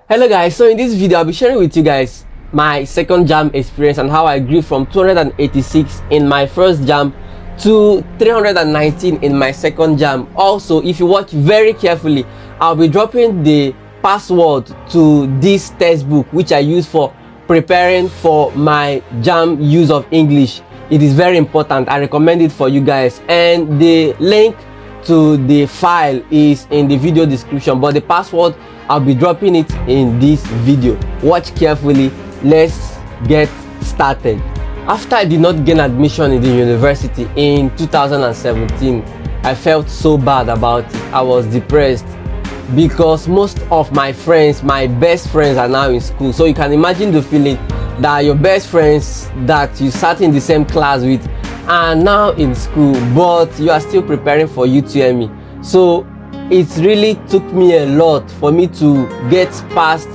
Hello guys, so in this video I'll be sharing with you guys my second jam experience and how I grew from 286 in my first jam to 319 in my second jam. Also, if you watch very carefully, I'll be dropping the password to this textbook which I use for preparing for my jam use of English. It is very important. I recommend it for you guys, and the link to the file is in the video description, but the password I'll be dropping it in this video. Watch carefully. Let's get started. After I did not gain admission in the university in 2017, I felt so bad about it. I was depressed because most of my friends, my best friends, are now in school. So you can imagine the feeling that your best friends that you sat in the same class with are now in school, but you are still preparing for UTME. So it really took me a lot for me to get past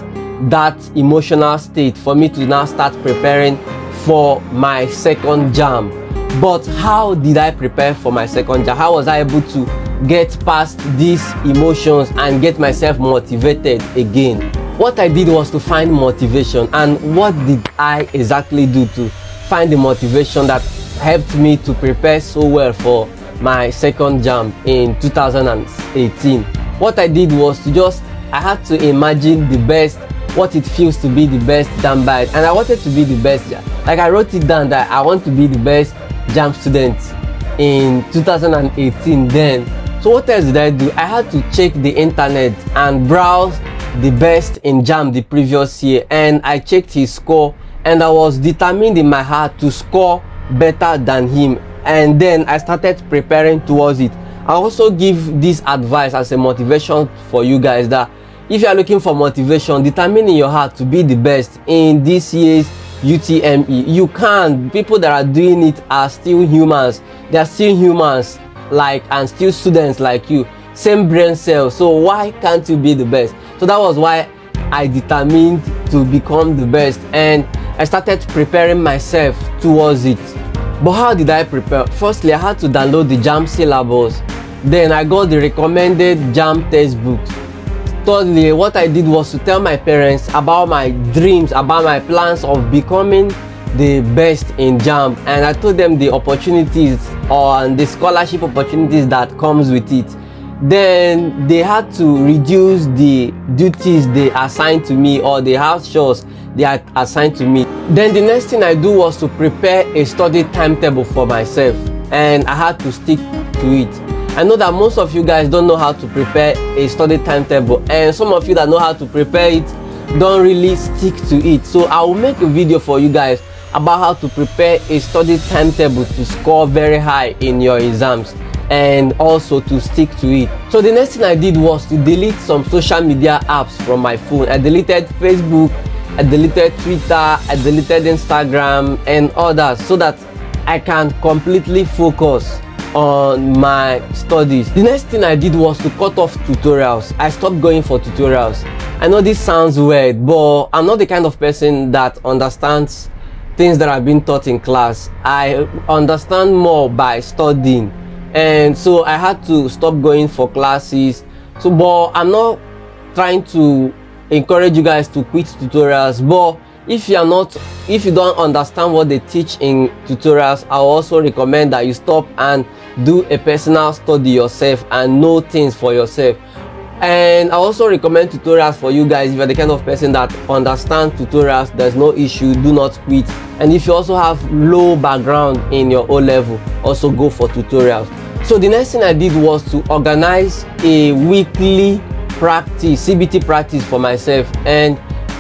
that emotional state, for me to now start preparing for my second jam. But how did I prepare for my second jam? How was I able to get past these emotions and get myself motivated again? What I did was to find motivation. And what did I exactly do to find the motivation that helped me to prepare so well for my second jam in 2018? What I did was to I had to imagine the best, what it feels to be the best jam bite, and I wanted to be the best jam. Like, I wrote it down that I want to be the best jam student in 2018 then. So what else did I do? I had to check the internet and browse the best in jam the previous year, and I checked his score, and I was determined in my heart to score better than him, and then I started preparing towards it. I also give this advice as a motivation for you guys that if you are looking for motivation, determine in your heart to be the best in this year's UTME. You can. People that are doing it are still humans. They are still humans and still students like you, same brain cells. So why can't you be the best? So that was why I determined to become the best, and I started preparing myself towards it. But how did I prepare? Firstly, I had to download the jam syllabus. Then I got the recommended jam textbooks. Thirdly, what I did was to tell my parents about my dreams, about my plans of becoming the best in jam, and I told them the opportunities and the scholarship opportunities that comes with it. Then they had to reduce the duties they assigned to me, or the house chores they had assigned to me. Then the next thing I do was to prepare a study timetable for myself, and I had to stick to it. I know that most of you guys don't know how to prepare a study timetable, and some of you that know how to prepare it don't really stick to it. So I will make a video for you guys about how to prepare a study timetable to score very high in your exams, and also to stick to it. So the next thing I did was to delete some social media apps from my phone. I deleted Facebook, I deleted Twitter, I deleted Instagram and others, so that I can completely focus on my studies. The next thing I did was to cut off tutorials. I stopped going for tutorials. I know this sounds weird, but I'm not the kind of person that understands things that I've been taught in class. I understand more by studying, and so I had to stop going for classes. So, but I'm not trying to encourage you guys to quit tutorials, but if you don't understand what they teach in tutorials, I also recommend that you stop and do a personal study yourself and know things for yourself. And I also recommend tutorials for you guys. If you're the kind of person that understands tutorials, there's no issue, do not quit. And if you also have low background in your O level, also go for tutorials. So the next thing I did was to organize a weekly practice, CBT practice for myself, and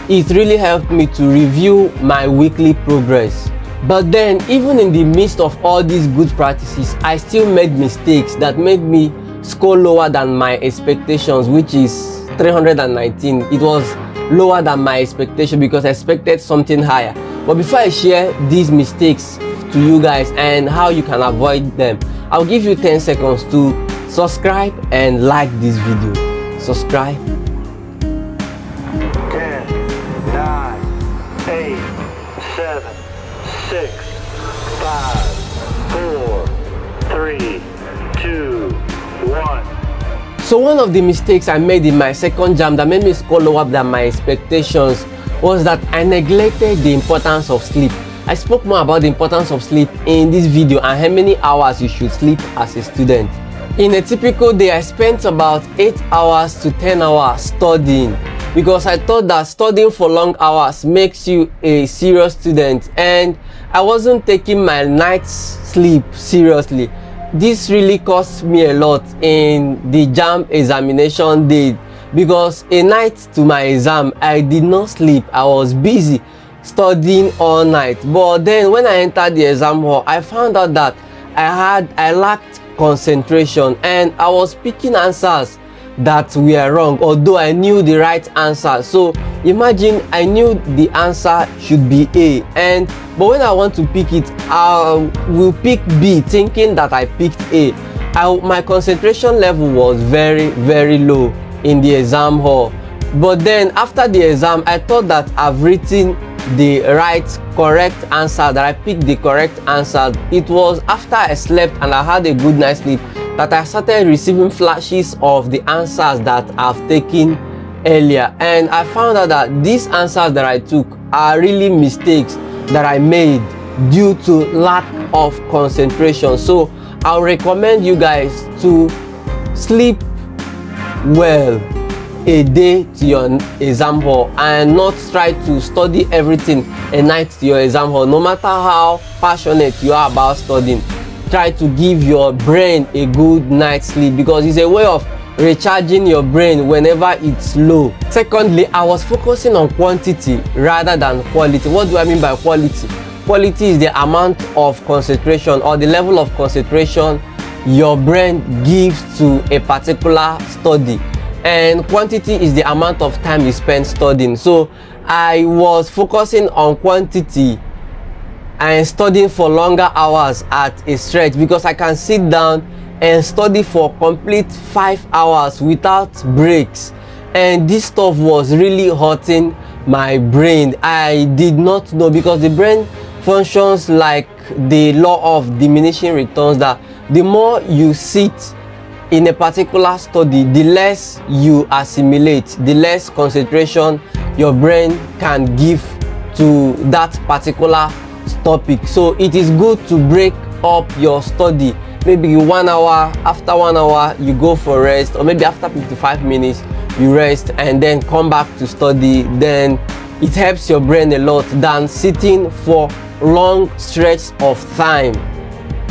it really helped me to review my weekly progress. But then, even in the midst of all these good practices, I still made mistakes that made me score lower than my expectations, which is 319. It was lower than my expectation because I expected something higher. But before I share these mistakes to you guys and how you can avoid them, I'll give you 10 seconds to subscribe and like this video. Subscribe. 10, 9, 8, 7, 6, 5, 4, 3, 2, 1. So one of the mistakes I made in my second jam that made me score lower than my expectations was that I neglected the importance of sleep. I spoke more about the importance of sleep in this video and how many hours you should sleep as a student. In a typical day, I spent about 8 hours to 10 hours studying because I thought that studying for long hours makes you a serious student, and I wasn't taking my night's sleep seriously. This really cost me a lot in the JAMB examination day because a night to my exam I did not sleep. I was busy studying all night, but then when I entered the exam hall, I found out that I lacked concentration and I was picking answers that were wrong, although I knew the right answer. So imagine I knew the answer should be A, but when I want to pick it, I will pick B thinking that I picked A. My concentration level was very low in the exam hall. But then after the exam, I thought that I've written the correct answer, that I picked the correct answer. It was after I slept and I had a good night's sleep that I started receiving flashes of the answers that I've taken earlier, and I found out that these answers that I took are really mistakes that I made due to lack of concentration. So I'll recommend you guys to sleep well a day to your exam hall and not try to study everything a night to your exam hall. No matter how passionate you are about studying, try to give your brain a good night's sleep because it's a way of recharging your brain whenever it's low. Secondly, I was focusing on quantity rather than quality. What do I mean by quality? Quality is the amount of concentration or the level of concentration your brain gives to a particular study, and quantity is the amount of time you spend studying. So I was focusing on quantity and studying for longer hours at a stretch because I can sit down and study for complete 5 hours without breaks, and this stuff was really hurting my brain. I did not know, because the brain functions like the law of diminishing returns, that the more you sit in a particular study, the less you assimilate, the less concentration your brain can give to that particular topic. So it is good to break up your study. Maybe 1 hour, after 1 hour you go for rest, or maybe after 55 minutes you rest and then come back to study. Then it helps your brain a lot than sitting for long stretches of time.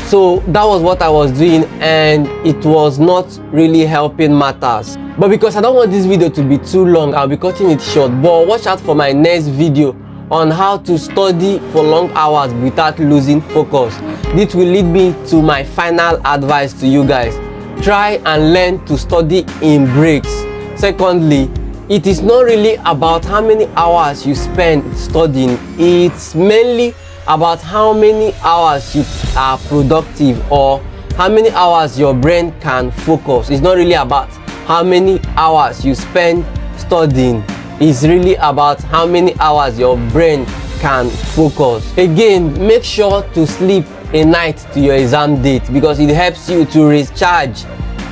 So that was what I was doing, and it was not really helping matters. But because I don't want this video to be too long, I'll be cutting it short. But watch out for my next video on how to study for long hours without losing focus. This will lead me to my final advice to you guys. Try and learn to study in breaks. Secondly, it is not really about how many hours you spend studying. It's mainly about how many hours you are productive, or how many hours your brain can focus. It's not really about how many hours you spend studying. It's really about how many hours your brain can focus. Again, make sure to sleep a night to your exam date because it helps you to recharge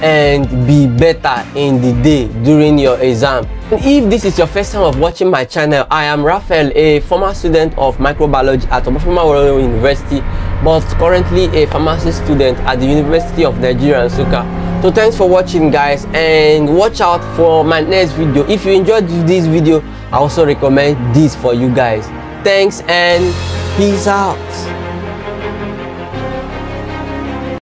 and be better in the day during your exam. And if this is your first time of watching my channel, I am Raphael, a former student of microbiology at Obafemi University, but currently a pharmacy student at the University of Nigeria, Nsukka. So thanks for watching, guys, and watch out for my next video. If you enjoyed this video, I also recommend this for you guys. Thanks and peace out.